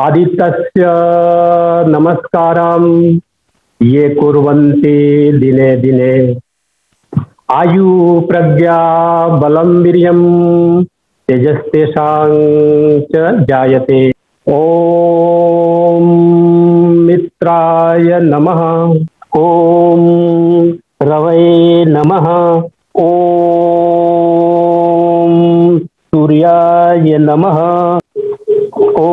आदित्यस्य नमस्कारं ये कुर्वन्ति दिने दिने आयु प्रज्ञा बलं वीर्यं तेजस्तेषां च जायते। ॐ मित्राय नमः। ॐ रवये नमः। ॐ सूर्याय नमः। ॐ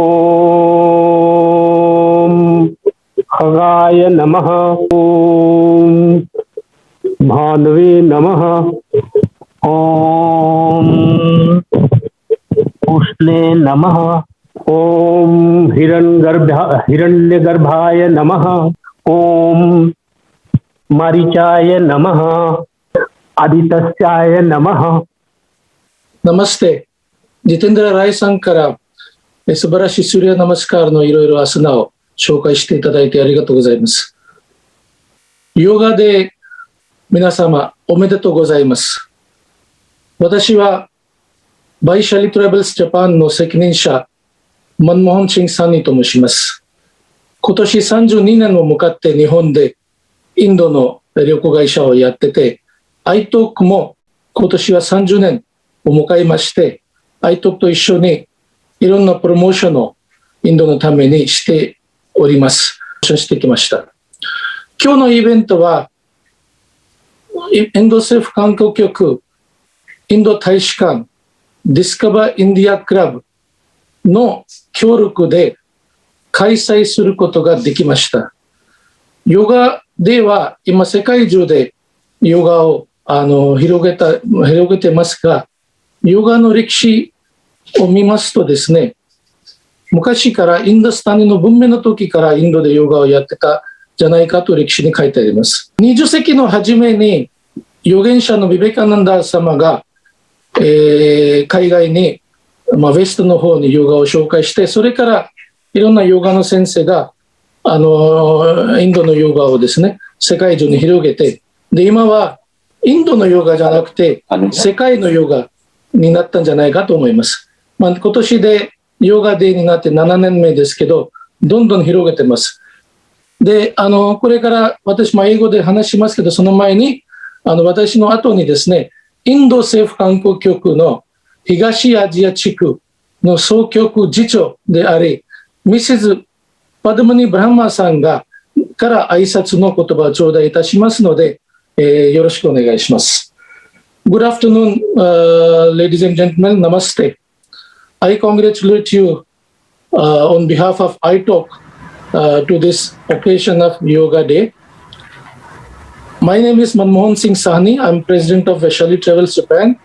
खगाय नमः। ॐ भानवे नमः। ॐ उष्णे नमः। ॐ हिरण्यगर्भाय नमः। ॐ मारीचाय नमः। आदित्याय नमः। Namaste. Jitendra Rai Sankara. 素晴らしいスリアナマスカーのいろいろアスナを紹介していただいてありがとうございます。ヨガで皆様おめでとうございます。私はバイシャリトラベルスジャパンの責任者マンモホンシンサニーと申します。今年32年を向かって日本でインドの旅行会社をやってて、アイトークも今年は30年を迎えまして、アイトークと一緒にいろんなプロモーションをインドのためにしております。してきました。今日のイベントは、インド政府観光局、インド大使館、ディスカバーインディアクラブの協力で開催することができました。ヨガでは今世界中でヨガを広げてますが、ヨガの歴史を見ますとですね、昔からインドスタンの文明の時からインドでヨガをやってたじゃないかと歴史に書いてあります。20世紀の初めに預言者のビベカナンダ様が、海外に、ウェストの方にヨガを紹介して、それからいろんなヨガの先生がインドのヨガをですね、世界中に広げて、で今はインドのヨガじゃなくて世界のヨガになったんじゃないかと思います。今年でヨガデーになって7年目ですけど、どんどん広げてます。で、これから私も英語で話しますけど、その前に私の後にですね、インド政府観光局の東アジア地区の総局次長であり、ミセスパドマニ・ブラマさんから挨拶の言葉を頂戴いたしますので、よろしくお願いします。Good afternoon, ladies and gentlemen. Namaste. I congratulate you on behalf of iTalk to this occasion of Yoga Day. My name is Manmohan Singh Sahni. I'm president of Vaishali Travels Japan,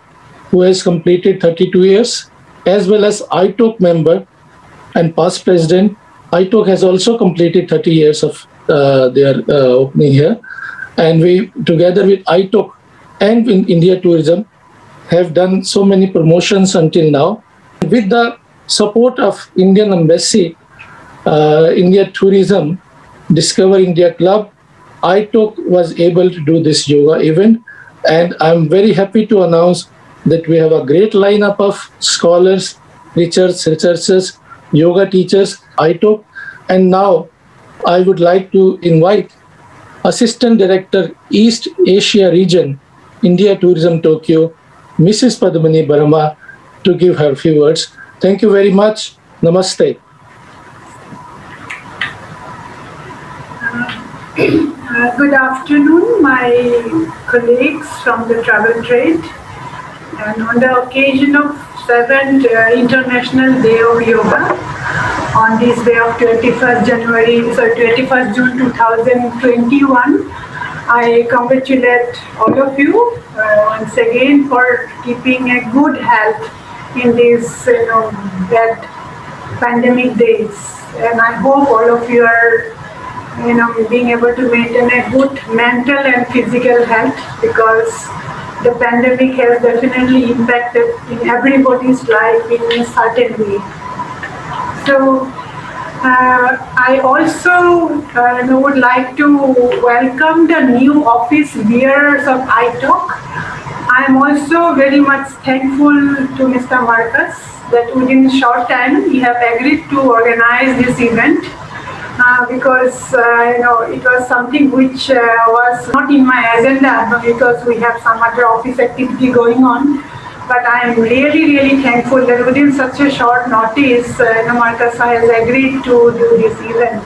who has completed 32 years, as well as iTalk member and past president. iTalk has also completed 30 years of their opening here. And we, together with iTalk and in India Tourism, have done so many promotions until now. With the support of Indian Embassy, India Tourism, Discover India Club, iTalk was able to do this yoga event. And I'm very happy to announce that we have a great lineup of scholars, researchers, yoga teachers, iTalk. And now I would like to invite Assistant Director, East Asia Region, India Tourism Tokyo, Mrs. Padmani Barama, to give her few words. Thank you very much. Namaste. Good afternoon, my colleagues from the travel trade. And on the occasion of 7th International Day of Yoga, on this day of 21st June 2021, I congratulate all of you once again for keeping a good health in these bad pandemic days. And I hope all of you are being able to maintain a good mental and physical health, because the pandemic has definitely impacted in everybody's life in a certain way. So I also would like to welcome the new office bearers of iTalk. I am also very much thankful to Mr. Marcus that within a short time he have agreed to organize this event because it was something which was not in my agenda because we have some other office activity going on. But I am really thankful that within such a short notice, Marcus has agreed to do this event.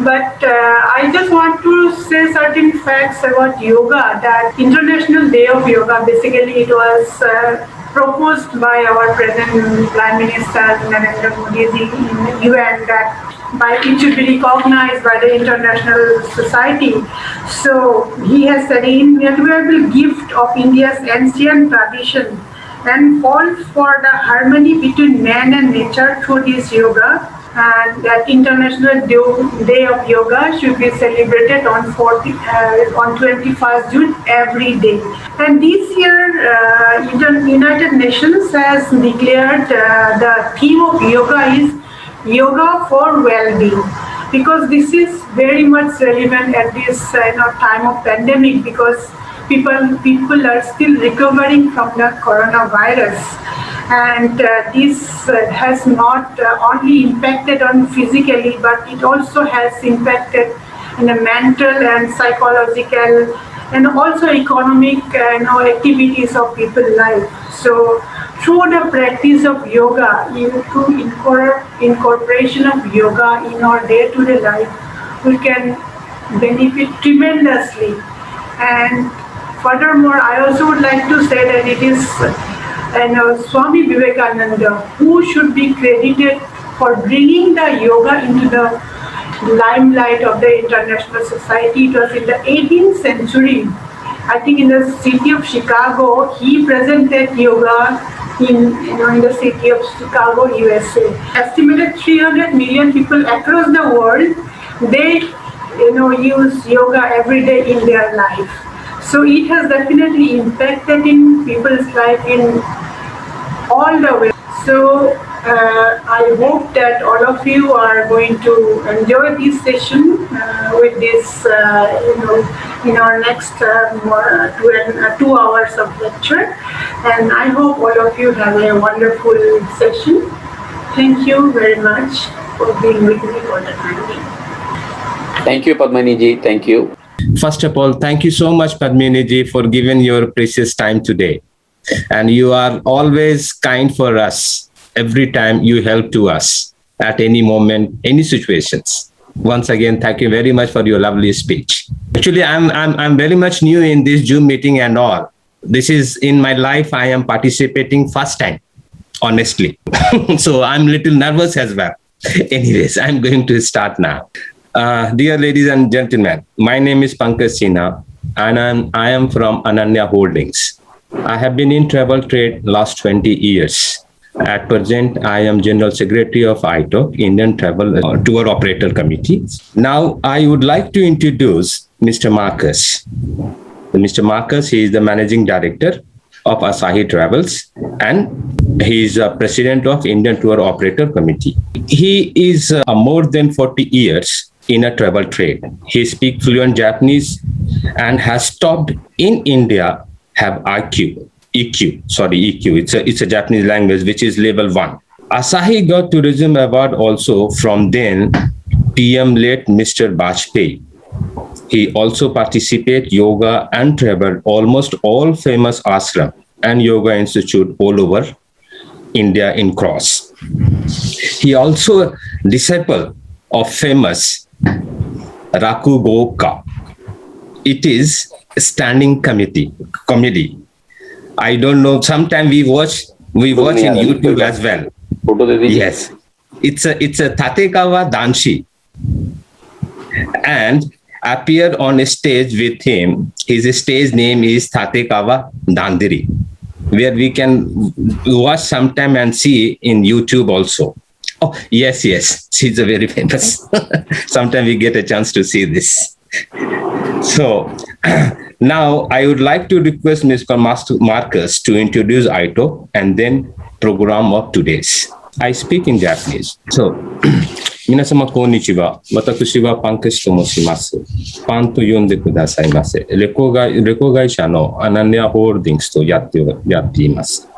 But I just want to say certain facts about yoga. That International Day of Yoga, basically it was proposed by our present Prime Minister Narendra Modi ji in UN, that by it should be recognized by the international society. So he has said, invaluable gift of India's ancient tradition and calls for the harmony between man and nature through this yoga. And that International Day of Yoga should be celebrated on 21st June every day. And this year, United Nations has declared the theme of yoga is Yoga for Well-being, because this is very much relevant at this time of pandemic, because people are still recovering from the coronavirus, and this has not only impacted on physically, but it also has impacted in the mental and psychological and also economic activities of people's life. So through the practice of yoga, through incorporation of yoga in our day-to-day life, we can benefit tremendously. And furthermore, I also would like to say that it is Swami Vivekananda who should be credited for bringing the yoga into the limelight of the international society. It was in the 18th century, I think in the city of Chicago, he presented yoga in the city of Chicago, USA. Estimated 300 million people across the world, they use yoga every day in their life. So it has definitely impacted in people's life in all the way. So I hope that all of you are going to enjoy this session with this, in our next 2 hours of lecture. And I hope all of you have a wonderful session. Thank you very much for being with me for the time being. Thank you, Padmini ji. Thank you. First of all, thank you so much, Padmini ji, for giving your precious time today. And you are always kind for us. Every time you help to us at any moment, any situations. Once again, thank you very much for your lovely speech. Actually, I'm very much new in this Zoom meeting and all. This is in my life. I am participating first time, honestly. So I'm a little nervous as well. Anyways, I'm going to start now. Dear ladies and gentlemen, my name is Pankaj Sinha, and I am from Ananya Holdings. I have been in travel trade last 20 years. At present, I am General Secretary of ITOC, Indian Travel Tour Operator Committee. Now, I would like to introduce Mr. Marcus. Mr. Marcus, he is the Managing Director of Asahi Travels, and he is President of Indian Tour Operator Committee. He is more than 40 years in a travel trade. He speaks fluent Japanese and has stopped in India, have EQ. It's a Japanese language, which is level 1. Asahi got tourism award also from then PM late Mr. Bajpayee. He also participated yoga and traveled almost all famous ashram and yoga institute all over India in cross. He also disciple of famous Rakugoka. It is standing comedy. I don't know. Sometimes we watch in YouTube as well. Yes, it's a Tatekawa Danshi, and appear on a stage with him. His stage name is Tatekawa Dandiri, where we can watch sometime and see in YouTube also. Oh, yes, she's a very famous. Sometimes we get a chance to see this. So now I would like to request Mr. Marcus to introduce ITOC and then program of today's. I speak in Japanese. So 皆様こんにちは。私はパンクスと申します。パンと呼んでくださいませ。レコ会社のアナニアホールディングスとやっています。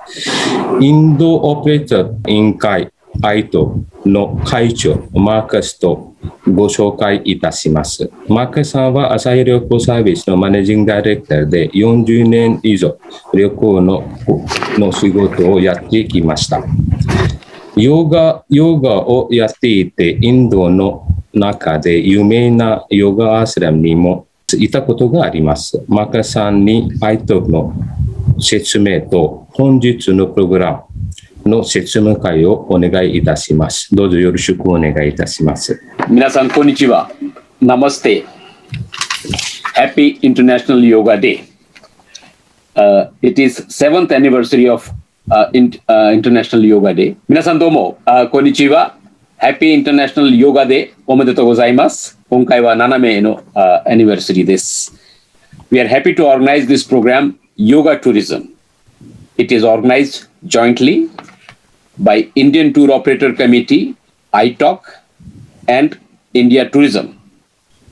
インドオペレーター委員会ITOCの会長マーカスとご紹介いたします。マーカスさんは朝日旅行サービスのマネージングダイレクターで40年以上旅行の仕事をやってきました。ヨガをやっていて、インドの中で有名なヨガアスラムにもいたことがあります。マーカさんに ITOC の説明と本日のプログラムの説明会をお願いいたします。どうぞよろしくお願いいたします。皆さんこんにちは。Namaste. Happy International Yoga Day. It is 7th anniversary of International Yoga Day. 皆さんどうも、こんにちは。Happy International Yoga Day おめでとうございます。今回は7名の、anniversary です。We are happy to organize this program, Yoga Tourism. It is organized jointly by Indian Tour Operator Committee, ITOC, and India Tourism,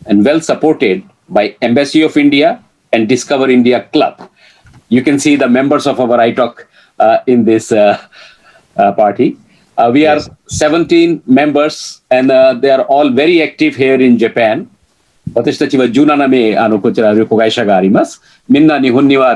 and well supported by Embassy of India and Discover India Club. You can see the members of our ITOC in this party. We are 17 members, and they are all very active here in Japan. 私たちは17名こちら旅行会社があります。みんな日本には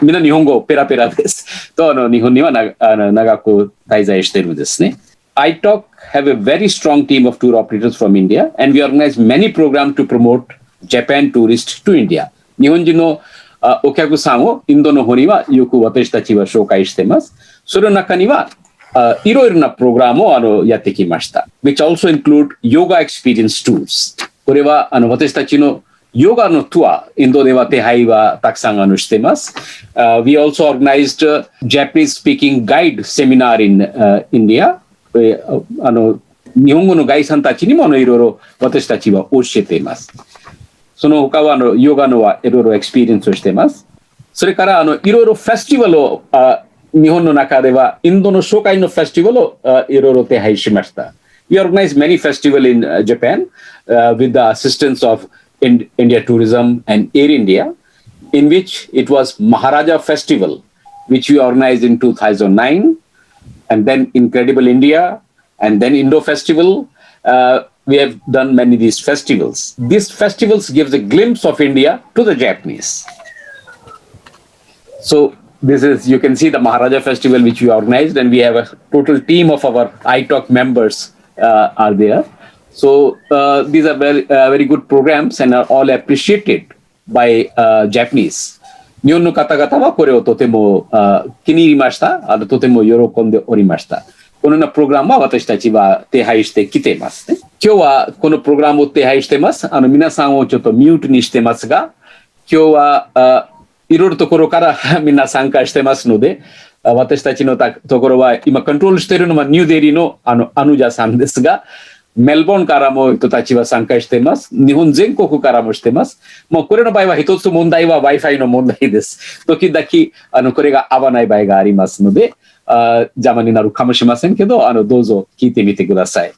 みんな日本語ペラペラです。と日本には長く滞在しているんですね。ITOC have a very strong team of tour operators from India, and we organize many programs to promote Japan tourists to India. 日本人のお客さんをインドの方にはよく私たちは紹介しています。その中にはいろいろなプログラムをやってきました。which also include yoga experience tours. これは私たちのヨガのツアー、インドでは手配はたくさんしています。We also organized a Japanese speaking guide seminar in India. 日本語のガイドさんたちにもいろいろ私たちは教えています。その他はヨガのはいろいろエクスペリエンスをしています。それからいろいろフェスティバルを日本の中ではインドの紹介のフェスティバルをいろいろ手配しました。We organized many festivals in Japan with the assistance of India Tourism and Air India, in which it was Maharaja Festival, which we organized in 2009, and then Incredible India, and then Indo Festival. We have done many of these festivals. These festivals gives a glimpse of India to the Japanese. So this is, you can see the Maharaja Festival which we organized, and we have a total team of our ITOC members are there. So these are very good programs and are all appreciated by Japanese. 日本の方々はこれをとても気に入りました。とても喜んでおりました。このようなプログラムは私たちは手配してきていますね。今日はこのプログラムを手配しています。皆さんをちょっとミュートにしてますが、今日はいろいろところからみんな参加してますので、私たちのところは今コントロールしているのはニューデリーのアヌジャさんですが、メルボルンからも人たちは参加しています。日本全国からもしています。もうこれの場合は一つ問題は Wi-Fi の問題です。時々これが合わない場合がありますので、邪魔になるかもしれませんけど、どうぞ聞いてみてください。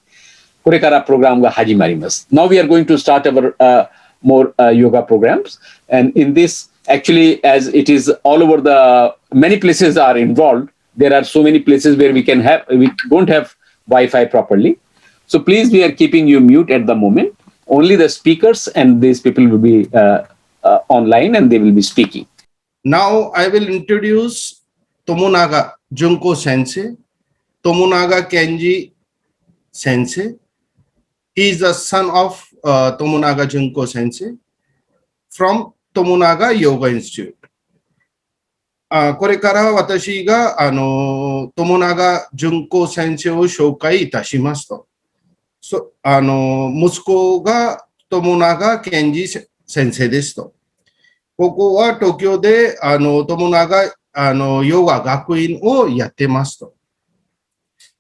これからプログラムが始まります。Now we are going to start our more yoga programs, and in this, actually, as it is all over the many places are involved, there are so many places where we don't have Wi-Fi properly. So please, we are keeping you mute at the moment. Only the speakers and these people will be online and they will be speaking. Now I will introduce Tomonaga Junko Sensei, Tomonaga Kenji Sensei. He is the son of Tomonaga Junko Sensei from Tomonaga Yoga Institute. これから私がTomonaga Junko Senseiを紹介いたしますと。息子がTomonaga Kenji先生ですと。ここは東京でTomonagaヨガ学院をやってますと。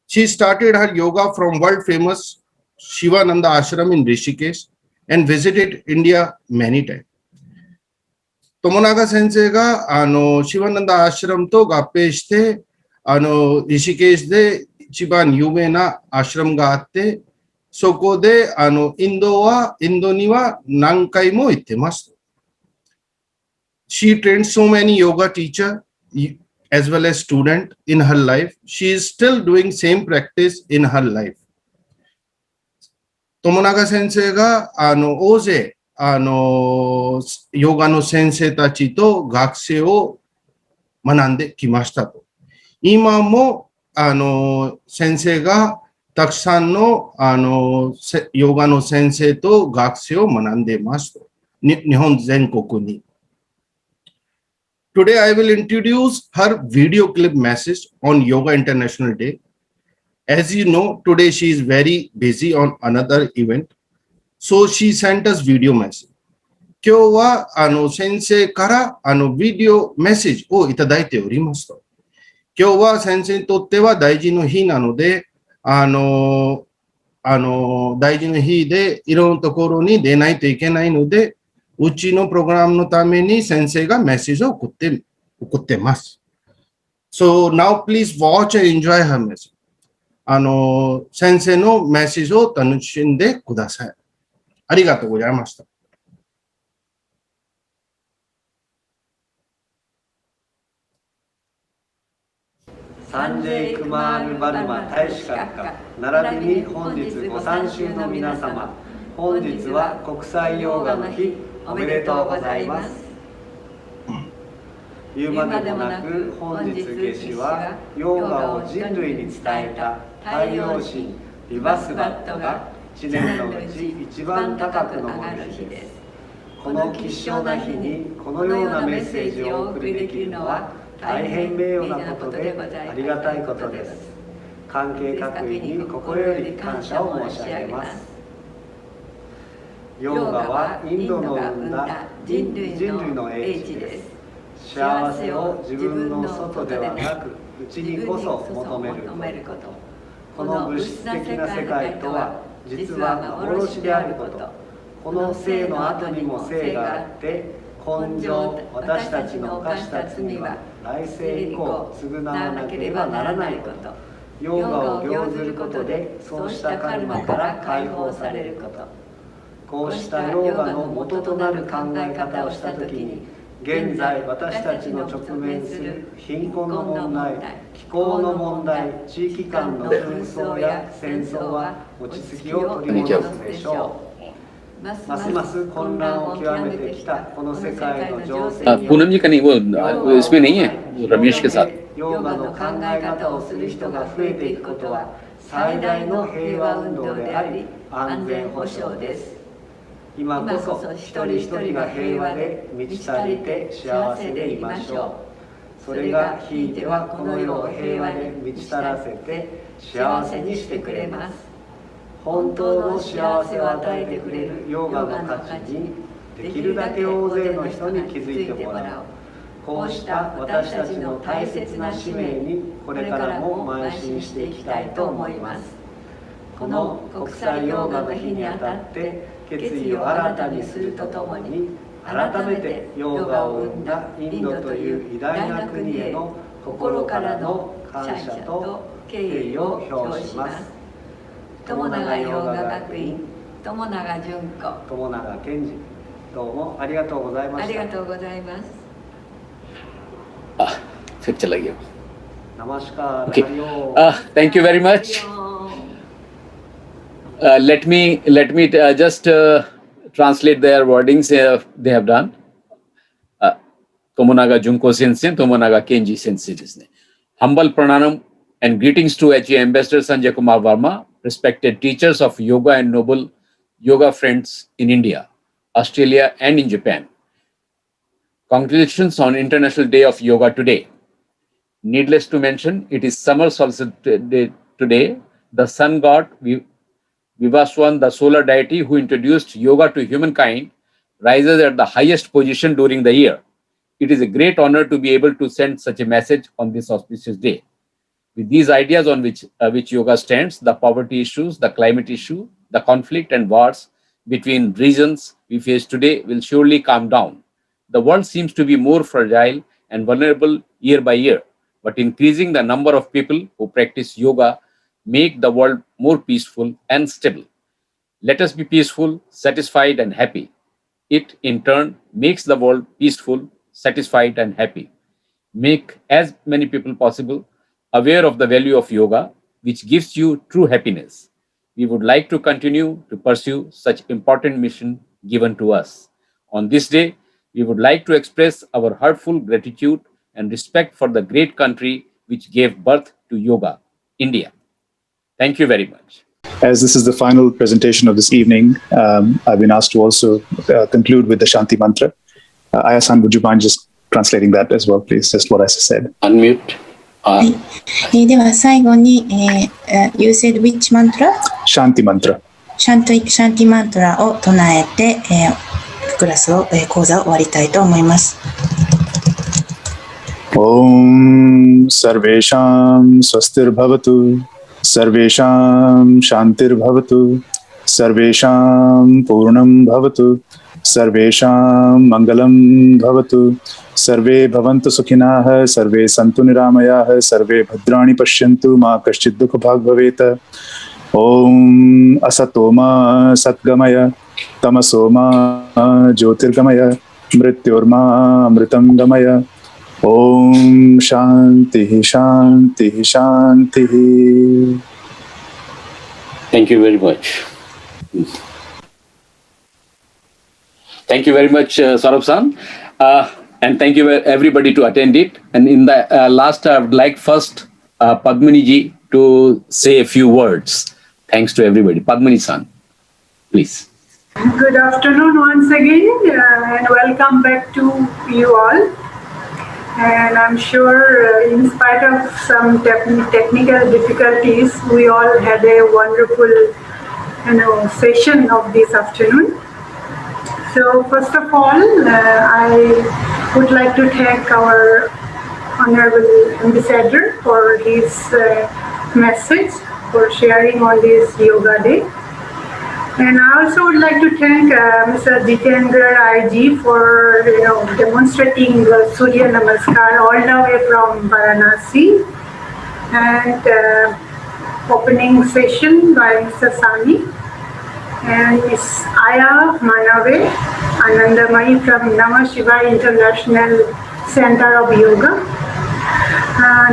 She started her yoga from world famous Shivananda Ashram in Rishikesh and visited India many times. Tomonaga 先生がShivananda Ashram と合併してリシケーシュで一番有名なアシュラムがあってそこで、インドには何回も行ってますと。She trained so many yoga teacher as well as student in her life. She is still doing same practice in her life. 友永先生が、大勢、ヨガの先生たちと学生を学んできましたと。今も、先生がたくさんの、ヨガの先生と学生を学んでいますと。日本全国に。Today I will introduce her video clip message on Yoga International Day. As you know, today she is very busy on another event. So she sent us video message. 今日は先生からビデオメッセージをいただいておりますと。今日は先生にとっては大事な日なので、大事な日でいろんなところに出ないといけないので、うちのプログラムのために先生がメッセージを送ってます。So now please watch and enjoy her message. 先生のメッセージを楽しんでください。ありがとうございました。サンジェイ・クマール・バルマ大使閣下並びに本日ご参集の皆様、本日は国際ヨガの日、おめでとうございます。言うまでもなく本日夏至はヨガを人類に伝えた太陽神ビバスバットが1年のうち一番高く昇る日です。この吉祥な日にこのようなメッセージをお送りできるのは大変名誉なことでありがたいことです。関係各位に心より感謝を申し上げます。ヨガはインドの生んだ人類の英知です。幸せを自分の外ではなく内にこそ求めること。この物質的な世界とは実は幻であること。この生の後にも生があって根性、私たちの犯した罪は来世以降償わなければならないこと。ヨガを行ずることでそうしたカルマから解放されること。こうしたヨガの元となる考え方をしたときに、現在私たちの直面する貧困の問題、気候の問題、地域間の紛争や戦争は落ち着きを取り戻すでしょう。ますます混乱を極めてきたこの世界の情勢にपूनम जी का नहीं, वो इसमें नहीं है, वो रमेश के साथ. ヨガの考え方をする人が増えていくことは最大の平和運動であり安全保障です。今こそ一人一人が平和で満ち足りて幸せでいましょう。それがひいてはこの世を平和で満ち足らせて幸せにしてくれます。本当の幸せを与えてくれるヨガの価値にできるだけ大勢の人に気づいてもらう。こうした私たちの大切な使命にこれからも邁進していきたいと思います。この国際ヨガの日にあたって決意を新たにするとともに、改めてヨガを生んだインドという偉大な国への心からの感謝と敬意を表します。友永ヨガ学院友永純子、友永健二、どうもありがとうございました。ありがとうございます。फिर चला गया. नमस्कार. Okay. Thank you very much. Let me just translate their wordings they have done. Tomonaga Junko Sensei, Tomonaga Kenji Sensei. Humble pranam and greetings to HE Ambassador Sanjay Kumar Verma, respected teachers of yoga and noble yoga friends in India, Australia and in Japan. Congratulations on International Day of Yoga today. Needless to mention, it is summer solstice day today. The sun god Vivaswan, the solar deity who introduced yoga to humankind, rises at the highest position during the year. It is a great honor to be able to send such a message on this auspicious day. With these ideas on which yoga stands, the poverty issues, the climate issue, the conflict and wars between regions we face today will surely calm down. The world seems to be more fragile and vulnerable year by year, but increasing the number of people who practice yoga make the world more peaceful and stable. Let us be peaceful, satisfied, and happy. It, in turn, makes the world peaceful, satisfied, and happy. Make as many people possible aware of the value of yoga, which gives you true happiness. We would like to continue to pursue such important mission given to us. On this day, we would like to express our heartfelt gratitude and respect for the great country which gave birth to yoga, India. Thank you very much. As this is the final presentation of this evening, I've been asked to also conclude with the Shanti Mantra. Ayasan, would you mind just translating that as well, please? Just what I said. Unmute. では最後に、You said which mantra? Shanti Mantra. シャンティマントラを唱えて、クラスを、講座を終わりたいと思います。Om Sarvesham Swastir Bhavatu Sarvesham Shantir Bhavatu Sarvesham Purnam Bhavatu Sarvesham Mangalam Bhavatu Sarve Bhavantu Sukhinah Sarve Santu Niramayah Sarve Bhadrani Pashyantu Ma Kaschid Dukha Bhag Bhaveta Om Asatoma Satgamaya Tamasoma Jyotirgamaya Mrityorma Amritam Gamaya Om Shanti Shanti Shanti. Thank you very much. Thank you very much, Saurabh-san. And thank you everybody to attend it. And in the last, I would like first Padmini ji to say a few words. Thanks to everybody. Padmini-san, please. Good afternoon once again, and welcome back to you all. And I'm sure in spite of some technical difficulties, we all had a wonderful session of this afternoon. So first of all, I would like to thank our Honorable Ambassador for his message, for sharing on this Yoga Day. And I also would like to thank Mr. Jitendra Rai ji for demonstrating Surya Namaskar all the way from Varanasi, and opening session by Mr. Sani and Ms. Aya Manave Anandamai from Namah Shivaya International Center of Yoga,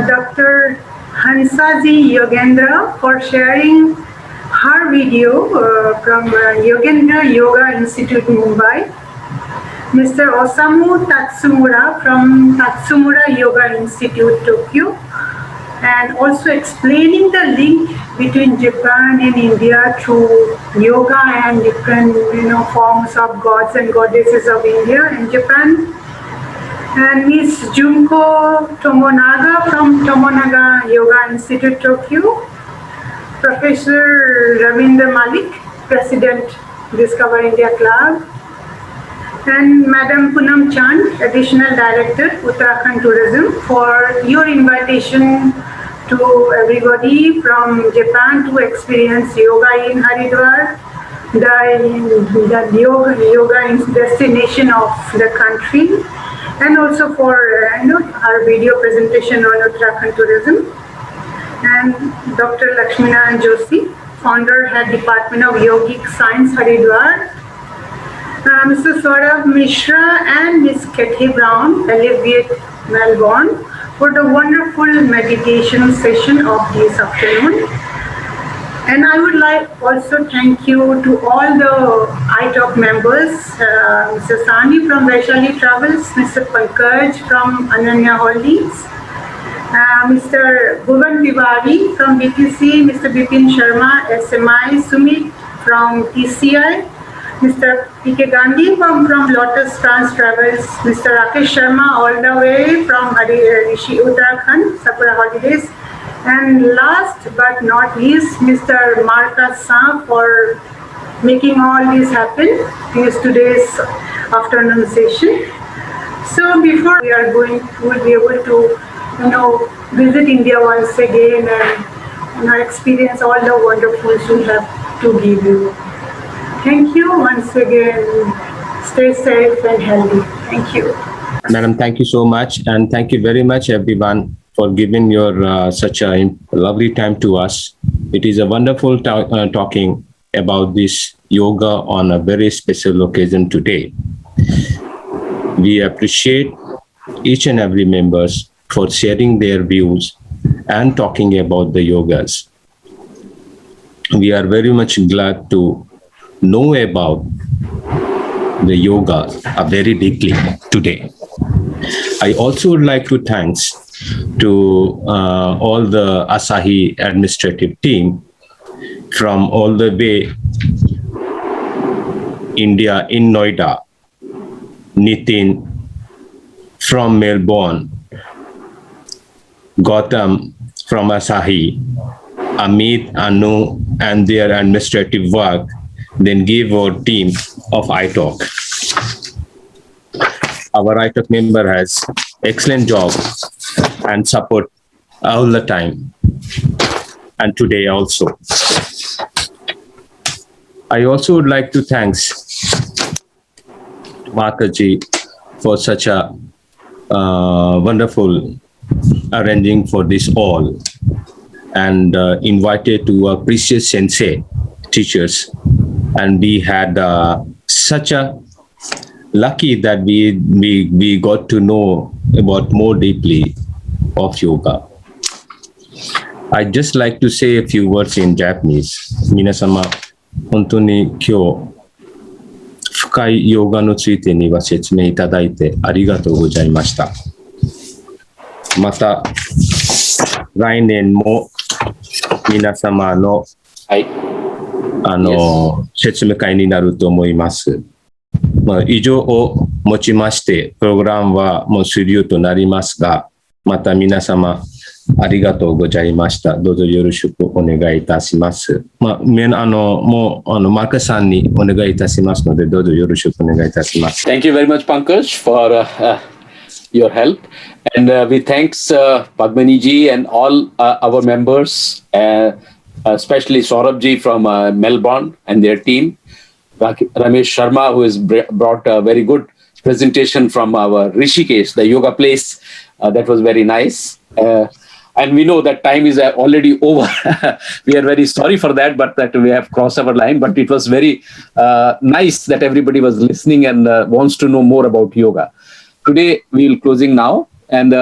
Dr. Hansaji Yogendra for sharing her video from Yogendra Yoga Institute, Mumbai, Mr. Osamu Tatsumura from Tatsumura Yoga Institute, Tokyo, and also explaining the link between Japan and India through yoga and different forms of gods and goddesses of India and Japan. And Ms. Junko Tomonaga from Tomonaga Yoga Institute, Tokyo, Professor Ravindra Malik, President, Discover India Club, and Madam Poonam Chand, Additional Director, Uttarakhand Tourism, for your invitation to everybody from Japan to experience yoga in Haridwar, the yoga destination of the country, and also for our video presentation on Uttarakhand Tourism. And Dr. Lakshminarayan Joshi, Founder, Head Department of Yogic Science, Haridwar, Mr. Saurabh Mishra and Ms. Katie Brown, Alleviate, Melbourne, for the wonderful meditation session of this afternoon. And I would like also thank you to all the ITOC members, Mr. Sani from Vaishali Travels, Mr. Pankaj from Ananya Holdings, Mr. Bhuvan Tiwari from BTC, Mr. Bipin Sharma, SMI, Sumit from TCI, Mr. P.K. Gandhi from Lotus Trans Travels, Mr. Rakesh Sharma all the way from Rishi Uttarakhand, Sapura Holidays, and last but not least, Mr. Marka Sa for making all this happen in today's afternoon session. So before we are going to be able to visit India once again and experience all the wonderfuls we have to give you. Thank you once again. Stay safe and healthy. Thank you. Madam, thank you so much. And thank you very much, everyone, for giving your such a lovely time to us. It is a wonderful talking about this yoga on a very special occasion today. We appreciate each and every members for sharing their views and talking about the yogas. We are very much glad to know about the yoga very deeply today. I also would like to thanks to all the Asahi administrative team from all the way India in Noida, Nitin from Melbourne, Gautam from Asahi, Amit, Anu, and their administrative work, then give our team of iTalk. Our iTalk member has excellent job and support all the time, and today also. I also would like to thanks Mataji for such a wonderful arranging for this all, and invited to a precious sensei teachers, and we had such a lucky that we got to know about more deeply of yoga. I'd just like to say a few words in Japanese. 皆様、本当に今日深いヨガのついてには説明いただいてありがとうございました。また来年も皆様の、説明会になると思います。以上をもちましてプログラムはもう終了となりますが、また皆様ありがとうございました。どうぞよろしくお願いいたします。もうマーカさんにお願いいたしますので、どうぞよろしくお願いいたします。Thank you very much, Pankaj, for your help. And we thanks Padmini ji and all our members, especially Saurabh ji from Melbourne and their team. Ramesh Sharma, who has brought a very good presentation from our Rishikesh, the yoga place. That was very nice. And we know that time is already over. We are very sorry for that, but that we have crossed our line. But it was very nice that everybody was listening and wants to know more about yoga. Today, we will closing now. And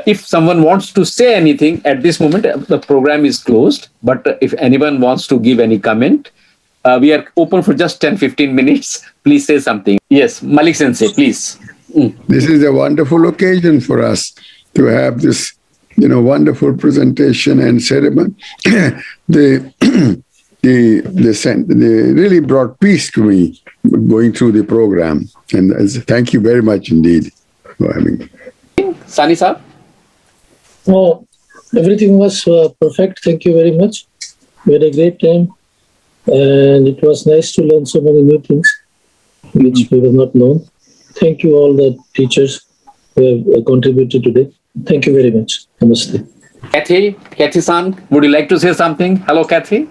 if someone wants to say anything at this moment, the program is closed. But if anyone wants to give any comment, we are open for just 10-15 minutes. Please say something. Yes, Malik Sensei, please. This is a wonderful occasion for us to have this, wonderful presentation and ceremony. They really brought peace to me going through the program. And thank you very much indeed for having me. Sani sir? Oh, everything was perfect. Thank you very much. We had a great time. And it was nice to learn so many new things which we were not known. Thank you all the teachers who have contributed today. Thank you very much. Namaste. Kathy-san, would you like to say something? Hello, Kathy.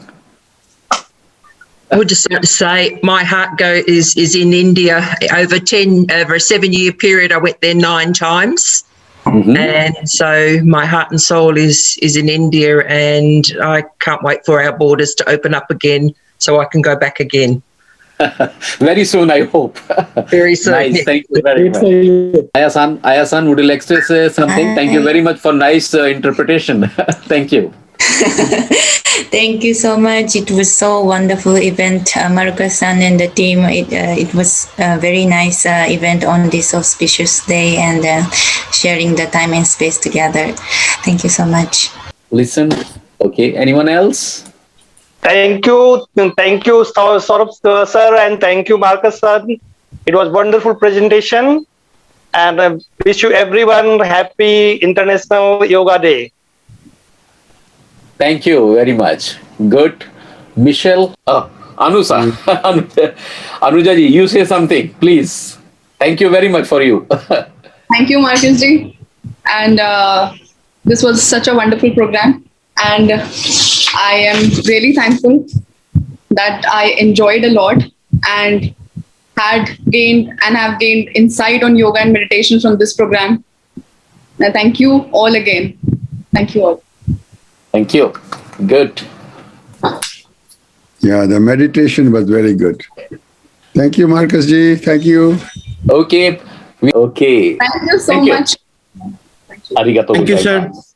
I would just like to say my heart is in India. Over a 7-year period, I went there 9 times. Mm-hmm. And so my heart and soul is in India, and I can't wait for our borders to open up again so I can go back again. Very soon, I hope. Very soon. Nice. Thank you very much. Ayasan, would you like to say something? Thank you very much for nice interpretation. Thank you. Thank you so much. It was so wonderful event, Marcus-san and the team. It was a very nice event on this auspicious day, and sharing the time and space together. Thank you so much. Listen. Okay. Anyone else? Thank you, Saurabh sir, and thank you, Marcus sir. It was wonderful presentation, and I wish you everyone happy International Yoga Day. Thank you very much. Good. Michelle, Anusa, Anujaji, you say something, please. Thank you very much for you. Thank you, Marcus ji. And this was such a wonderful program. And I am really thankful that I enjoyed a lot and have gained insight on yoga and meditation from this program. And thank you all again. Thank you all. Thank you. Good. Yeah, the meditation was very good. Thank you, Marcus ji. Thank you. Okay. Okay. Thank you so Thank you. much. Arigatou Thank you, gozaimasu. sir.